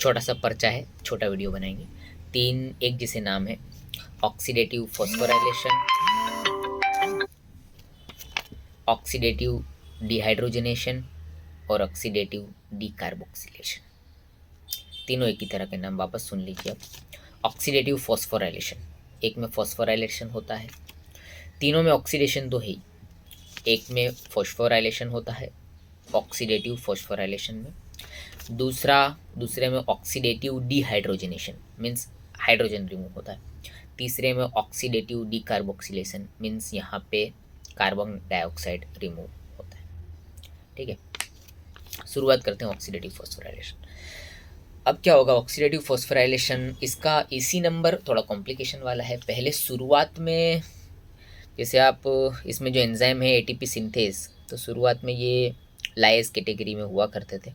छोटा सा पर्चा है, छोटा वीडियो बनाएंगे। 3 एक जैसे नाम है, ऑक्सीडेटिव फॉस्फोराइलेशन, ऑक्सीडेटिव डिहाइड्रोजनेशन और ऑक्सीडेटिव डीकार्बोक्सिलेशन। तीनों एक ही तरह के नाम, वापस सुन लीजिए अब। ऑक्सीडेटिव फॉस्फोराइलेशन, एक में फॉस्फोराइलेशन होता है, तीनों में ऑक्सीडेशन तो है ही, एक में फॉस्फोराइलेशन होता है ऑक्सीडेटिव फॉस्फोराइलेशन में, दूसरे में oxidative dehydrogenation means hydrogen remove होता है, तीसरे में ऑक्सीडेटिव डीकार्बोक्सिलेशन मीन्स यहाँ पे कार्बन डाइऑक्साइड रिमूव होता है। ठीक है, शुरुआत करते हैं ऑक्सीडेटिव फॉस्फोराइलेशन। अब क्या होगा ऑक्सीडेटिव फॉस्फोराइलेशन, इसका इसी नंबर थोड़ा कॉम्प्लिकेशन वाला है। पहले शुरुआत में जैसे आप इसमें जो एंजाइम है एटीपी सिंथेज, तो शुरुआत में ये लाइस कैटेगरी में हुआ करते थे,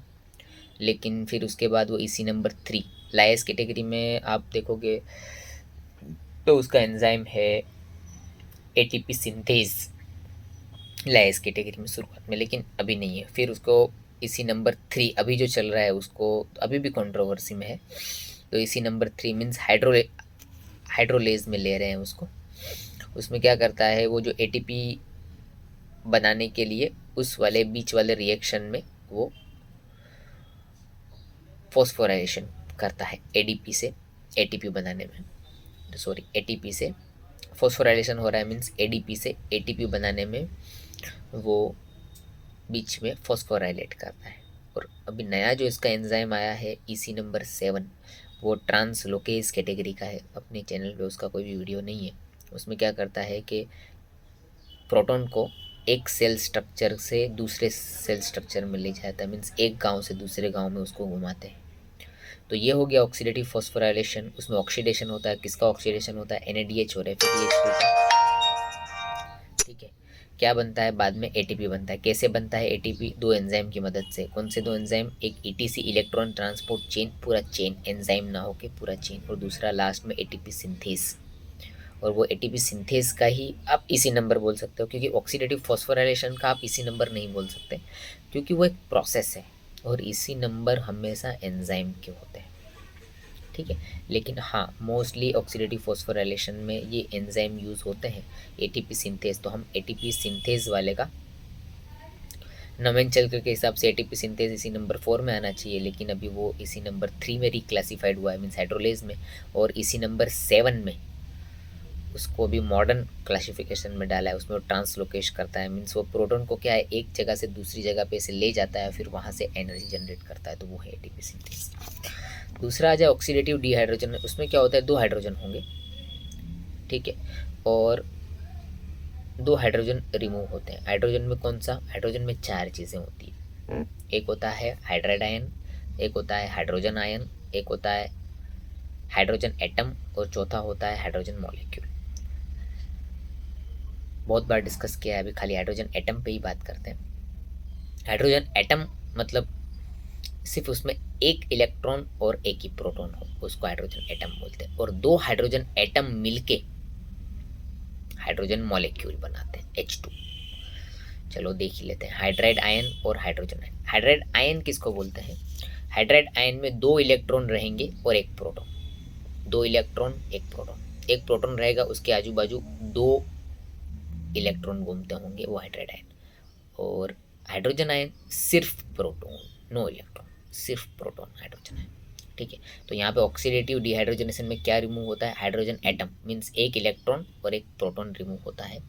लेकिन फिर उसके बाद वो इसी नंबर 3 लाइस कैटेगरी में आप देखोगे तो उसका एंजाइम है एटीपी सिंथेज लाइस कैटेगरी में शुरुआत में, लेकिन अभी नहीं है। फिर उसको इसी नंबर 3 अभी जो चल रहा है उसको अभी भी कंट्रोवर्सी में है, तो इसी नंबर 3 मीन्स हाइड्रोलेज में ले रहे हैं उसको। उसमें क्या करता है वो जो एटीपी बनाने के लिए उस वाले बीच वाले रिएक्शन में वो फॉस्फोराइलेशन करता है एडीपी से एटीपी बनाने में, सॉरी एटीपी से फॉस्फोराइलेशन हो रहा है मीन्स एडीपी से एटीपी बनाने में वो बीच में फॉस्फोराइलेट करता है। और अभी नया जो इसका एंजाइम आया है ईसी नंबर 7, वो ट्रांसलोकेज कैटेगरी का है। अपने चैनल पे उसका कोई भी वीडियो नहीं है। उसमें क्या करता है कि प्रोटॉन को एक सेल स्ट्रक्चर से दूसरे सेल स्ट्रक्चर में ले जाता है, मीन्स एक गांव से दूसरे गांव में उसको घुमाते हैं। तो ये हो गया ऑक्सीडेटिव फॉस्फोराइलेशन। उसमें ऑक्सीडेशन होता है, किसका ऑक्सीडेशन होता है, NADH और FADH2 का। ठीक है, क्या बनता है बाद में एटीपी बनता है। कैसे बनता है एटीपी, 2 एंजाइम की मदद से। कौन से 2 एंजाइम, एक ETC इलेक्ट्रॉन ट्रांसपोर्ट चेन, पूरा चेन एंजाइम ना होके पूरा चेन, और दूसरा लास्ट में एटीपी सिंथेस। और वो एटीपी सिंथेस का ही आप इसी नंबर बोल सकते हो, क्योंकि ऑक्सीडेटिव फॉस्फोराइलेशन का आप इसी नंबर नहीं बोल सकते, क्योंकि वो एक प्रोसेस है और इसी नंबर हमेशा एंजाइम के होते हैं। ठीक है, लेकिन हाँ मोस्टली ऑक्सीडेटिव फॉस्फोराइलेशन में ये एंजाइम यूज़ होते हैं एटीपी सिंथेज। तो हम एटीपी सिंथेज वाले का नोमेनक्लेचर के हिसाब से एटीपी सिंथेज इसी नंबर 4 में आना चाहिए, लेकिन अभी वो इसी नंबर 3 में रिक्लासिफाइड हुआ है मीन्स हाइड्रोलेज में, और इसी नंबर 7 में उसको भी मॉडर्न क्लासिफिकेशन में डाला है। उसमें वो ट्रांसलोकेश करता है मीन्स वो प्रोटॉन को क्या है एक जगह से दूसरी जगह पे से ले जाता है, फिर वहाँ से एनर्जी जनरेट करता है, तो वो है एटीपी सिंथेज। दूसरा आ जाए ऑक्सीडेटिव डिहाइड्रोजन। उसमें क्या होता है 2 हाइड्रोजन होंगे, ठीक है, और 2 हाइड्रोजन रिमूव होते हैं। हाइड्रोजन में कौन सा, हाइड्रोजन में 4 चीज़ें होती है। एक होता है हाइड्राइड आयन, एक होता है हाइड्रोजन आयन, एक होता है हाइड्रोजन एटम, और चौथा होता है हाइड्रोजन मॉलिक्यूल। बहुत बार डिस्कस किया है, अभी खाली हाइड्रोजन एटम पे ही बात करते हैं। हाइड्रोजन एटम मतलब सिर्फ उसमें एक इलेक्ट्रॉन और एक ही प्रोटॉन हो, उसको हाइड्रोजन एटम बोलते हैं। और 2 हाइड्रोजन एटम मिलके हाइड्रोजन मॉलिक्यूल बनाते हैं H2। चलो देख ही लेते हैं, हाइड्राइड आयन और हाइड्रोजन आयन। हाइड्राइड आयन किसको बोलते हैं, हाइड्राइड आयन में 2 इलेक्ट्रॉन रहेंगे और एक प्रोटॉन, 2 इलेक्ट्रॉन एक प्रोटॉन, एक प्रोटॉन रहेगा उसके आजू बाजू 2 इलेक्ट्रॉन घूमते होंगे, वो हाइड्राइड आयन। और हाइड्रोजन आयन सिर्फ प्रोटॉन, नो इलेक्ट्रॉन, सिर्फ प्रोटॉन हाइड्रोजन आयन। ठीक है, तो यहाँ पे ऑक्सीडेटिव डिहाइड्रोजनेशन में क्या रिमूव होता है, हाइड्रोजन एटम मीन्स एक इलेक्ट्रॉन और एक प्रोटॉन रिमूव होता है।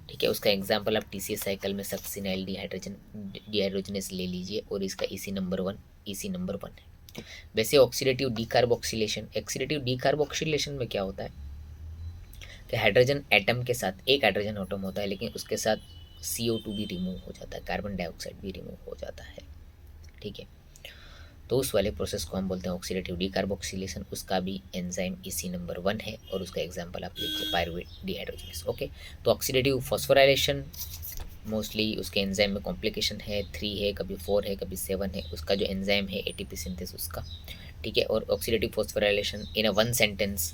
ठीक है, उसका एग्जाम्पल आप TCS साइकिल में सक्सिनाइल डिहाइड्रोजनेस ले लीजिए, और इसका इसी नंबर 1 है। वैसे ऑक्सीडेटिव डीकार्बोक्सिलेशन, ऑक्सीडेटिव डीकार्बोक्सिलेशन में क्या होता है कि हाइड्रोजन एटम के साथ एक हाइड्रोजन एटम होता है, लेकिन उसके साथ CO2 भी रिमूव हो जाता है, कार्बन डाइऑक्साइड भी रिमूव हो जाता है। ठीक है, तो उस वाले प्रोसेस को हम बोलते हैं ऑक्सीडेटिव डीकार्बोक्सिलेशन। उसका भी एंजाइम इसी नंबर 1 है, और उसका एग्जांपल आप लिखिए पायरुवेट डिहाइड्रोजनेस। ओके, तो ऑक्सीडेटिव फॉस्फोराइलेशन मोस्टली उसके एंजाइम में कॉम्प्लिकेशन है, 3 है, कभी 4 है, कभी 7 है। उसका जो एंजाइम है एटीपी सिंथेस उसका। ठीक है, और oxidative phosphorylation in a 1 sentence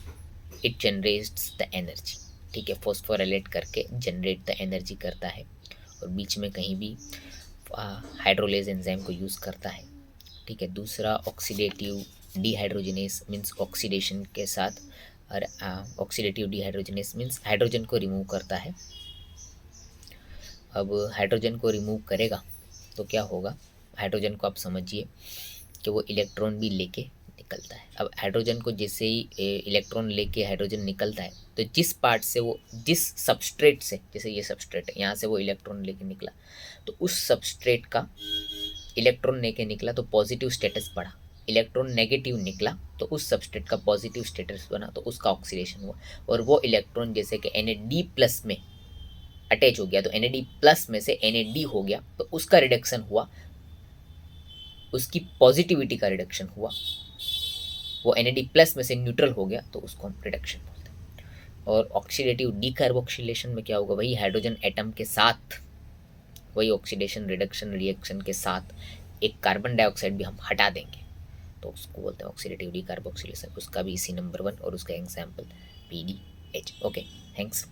it generates the energy. ठीक है, फॉस्फोराइलेट करके जनरेट द एनर्जी करता है, और बीच में कहीं भी हाइड्रोलेज एंजाइम को यूज़ करता है। ठीक है। दूसरा ऑक्सीडेटिव डिहाइड्रोजनेस मीन्स ऑक्सीडेशन के साथ, और ऑक्सीडेटिव डिहाइड्रोजनेस मीन्स हाइड्रोजन को रिमूव करता है। अब हाइड्रोजन को रिमूव करेगा तो क्या होगा, हाइड्रोजन को आप समझिए कि वो इलेक्ट्रॉन भी लेके निकलता है। अब हाइड्रोजन को जैसे ही इलेक्ट्रॉन लेके हाइड्रोजन निकलता है, तो जिस पार्ट से वो, जिस सबस्ट्रेट से, जैसे ये सबस्ट्रेट है, यहाँ से वो इलेक्ट्रॉन लेके निकला, तो उस सबस्ट्रेट का इलेक्ट्रॉन लेके निकला तो पॉजिटिव स्टेटस बढ़ा, इलेक्ट्रॉन नेगेटिव निकला तो उस सबस्ट्रेट का पॉजिटिव स्टेटस बना, तो उसका ऑक्सीडेशन हुआ। और वो इलेक्ट्रॉन जैसे कि Na+ में अटैच हो गया, तो Na+ में से Na हो गया, तो उसका रिडक्शन हुआ, उसकी पॉजिटिविटी का रिडक्शन हुआ। वो Na+ में से न्यूट्रल हो गया, तो उसको हम रिडक्शन बोलते हैं। और ऑक्सीडेटिव डीकार्बोक्सिलेशन में क्या होगा, वही हाइड्रोजन एटम के साथ, वही ऑक्सीडेशन रिडक्शन रिएक्शन के साथ एक कार्बन डाइऑक्साइड भी हम हटा देंगे, तो उसको बोलते हैं ऑक्सीडेटिव डीकार्बोक्सिलेशन। उसका भी इसी नंबर 1 और उसका एग्जाम्पल PDH। Okay, thanks.